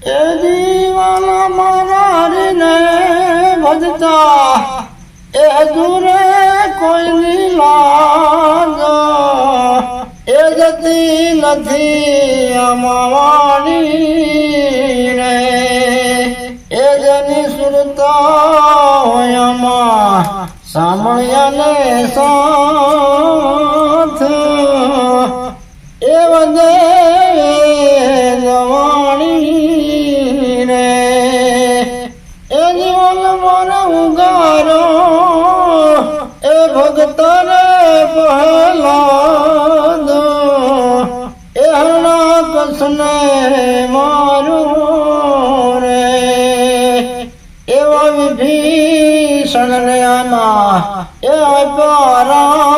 એ દીવાના મારા હરીને ભજતા એ હજુરે કોઈની લાજ એ જતી નથી અમાવાની રે એ જેની સુરતા હોય આમાં સાંભળ્યાને સાથ એ વધે જવાણી રે એ જીવન મારો ઉગારો એ ભગતને પહેલા દો એ હરણા કસને મારું રે એવા વિભીષણ ને આમાં એ પારા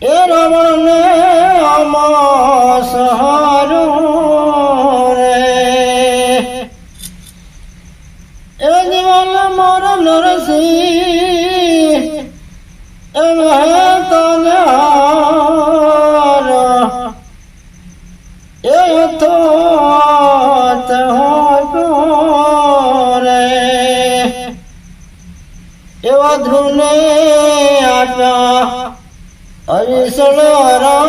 એ રાવણ ને આમાં સહારું રે એ જીવન મારો નરસિંહ એ મહેતાને હાર એ અથોત રે એવા ધ્રુવને આપ્યા હરિષણ રાજ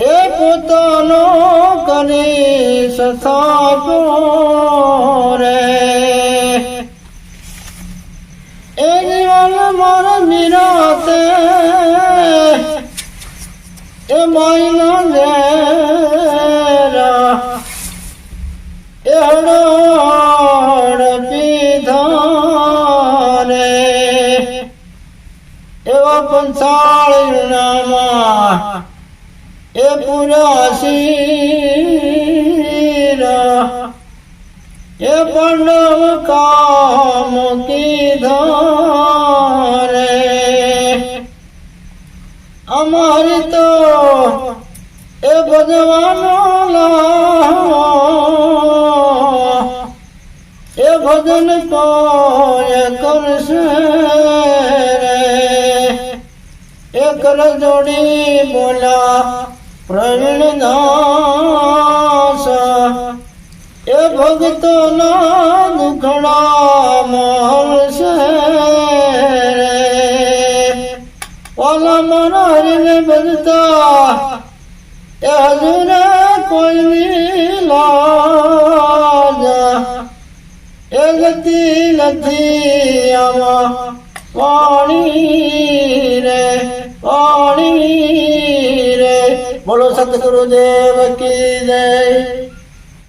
એ પોતાનો કરી સથાપો રે એ જીવન મારા નિરાતે એ માયના દેરા એ હળડ પીધા રે એવા પંચાળીનામાં એ પુરાશીરા એ પાંડવ કામ કીધા રે અમારી તો એ ભજવાનો એ ભજન કોઈ કરશે રે એક રજોડી બોલા પ્રવીણ દાસ એ ભક્તો ના દુખડા મળશે રે ઓલા મારા હરીને બજતા એ હજુરે કોઈની લાજ એ ગતિ નથી આમાં પાણી રે બોલો સતગુરુદેવ કી જય।